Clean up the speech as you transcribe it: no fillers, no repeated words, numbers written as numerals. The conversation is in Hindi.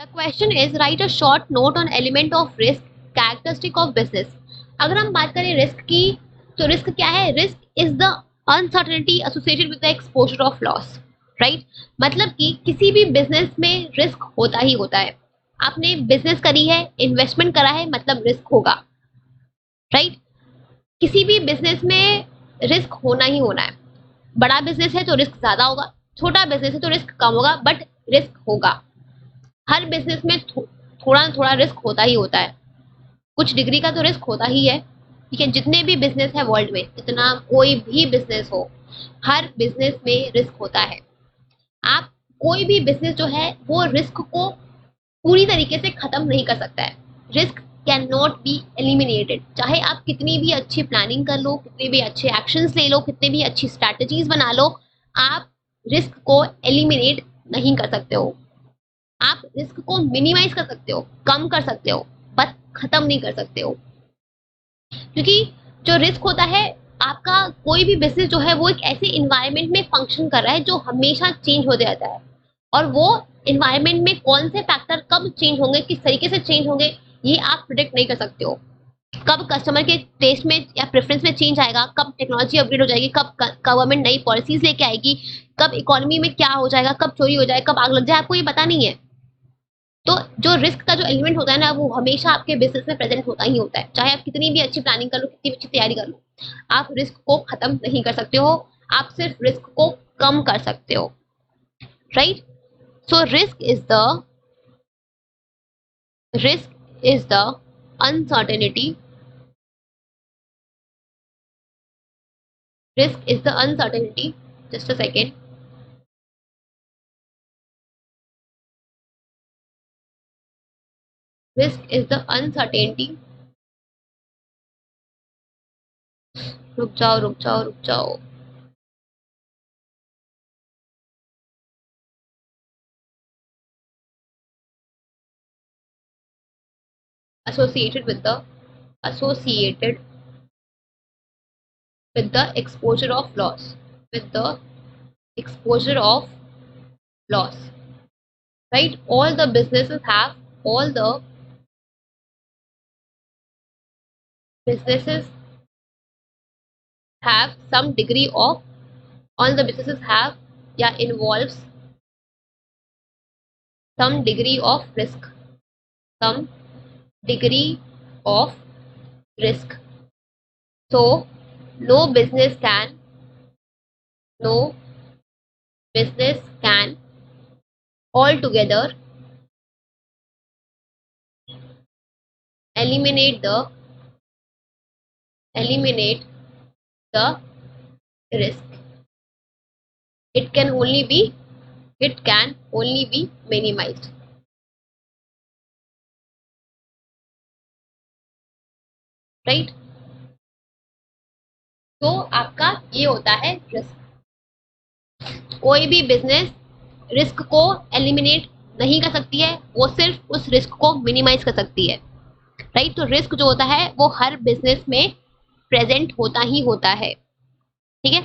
The question is right a short note on element of risk characteristic of business. अगर हम बात करें रिस्क की, तो रिस्क क्या है? Risk is the uncertainty associated with the exposure of loss. Right, मतलब कि किसी भी बिजनेस में रिस्क होता ही होता है। आपने बिजनेस करी है, इन्वेस्टमेंट करा है, मतलब रिस्क होगा। राइट, किसी भी बिजनेस में रिस्क होना ही होना है। बड़ा बिजनेस है तो रिस्क ज्यादा होगा, छोटा बिजनेस है तो रिस्क कम होगा, बट रिस्क होगा। हर बिजनेस में थोड़ा ना थोड़ा रिस्क होता ही होता है, कुछ डिग्री का तो रिस्क होता ही है। ठीक है, जितने भी बिजनेस है वर्ल्ड में, जितना कोई भी बिजनेस हो, हर बिजनेस में रिस्क होता है। आप कोई भी बिजनेस जो है वो रिस्क को पूरी तरीके से खत्म नहीं कर सकता है। Risk can not be eliminated. चाहे आप कितनी भी अच्छी प्लानिंग कर लो, कितने भी अच्छे एक्शंस ले लो, कितने भी अच्छी स्ट्रैटेजीज बना लो, आप रिस्क को एलिमिनेट नहीं कर सकते हो। आप रिस्क को मिनिमाइज कर सकते हो, कम कर सकते हो, बट खत्म नहीं कर सकते हो। क्योंकि जो रिस्क होता है, आपका कोई भी बिजनेस जो है वो एक ऐसे इन्वायरमेंट में फंक्शन कर रहा है जो हमेशा चेंज होते रहता है। और वो इन्वायरमेंट में कौन से फैक्टर कब चेंज होंगे, किस तरीके से चेंज होंगे, ये आप प्रिडिक्ट नहीं कर सकते हो। कब कस्टमर के टेस्ट में या प्रेफरेंस में चेंज आएगा, कब टेक्नोलॉजी अपग्रेड हो जाएगी, कब गवर्नमेंट नई पॉलिसीज लेके आएगी, कब इकोनॉमी में क्या हो जाएगा, कब चोरी हो जाए, कब आग लग जाए, आपको ये पता नहीं है। तो जो रिस्क का जो एलिमेंट होता है ना, वो हमेशा आपके बिजनेस में प्रेजेंट होता ही होता है। चाहे आप कितनी भी अच्छी प्लानिंग कर लो, कितनी भी अच्छी तैयारी कर लो, आप रिस्क को खत्म नहीं कर सकते हो। आप सिर्फ रिस्क को कम कर सकते हो। Right, so risk is the uncertainty, risk is the uncertainty, just a second, risk is the uncertainty, रुक जाओ रुक जाओ रुक जाओ, associated with the associated with the exposure of loss, with the exposure of loss. Right, all the businesses have some degree of, all the businesses have, yeah, involves some degree of risk, some degree of risk. So no business can, no business can altogether eliminate the eliminate the risk. It can only be, it can only be minimized. Right, तो आपका ये होता है रिस्क। कोई भी बिजनेस रिस्क को एलिमिनेट नहीं कर सकती है, वो सिर्फ उस रिस्क को मिनिमाइज कर सकती है। राइट, तो रिस्क जो होता है वो हर बिजनेस में प्रेजेंट होता ही होता है। ठीक है,